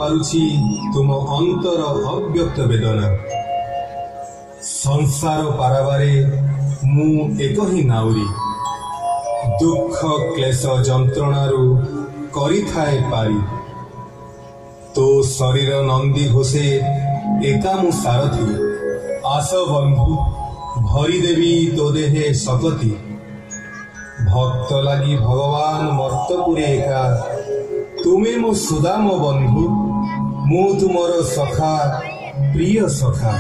पारुछि तुम अंतर अव्यक्त वेदना। संसार पाराबारे मु एक ही नाउरी, दुख क्लेश जंत्रणारू करी थाए पारी। तो शरीर नंदी घोषे एका मु सारथी, आस बंधु भरी देवी तो देहे सकती। भक्त लगी भगवान मर्तपुरे एका, तुमे मो सुदाम बंधु, मु तुमर सखा प्रिय सखा।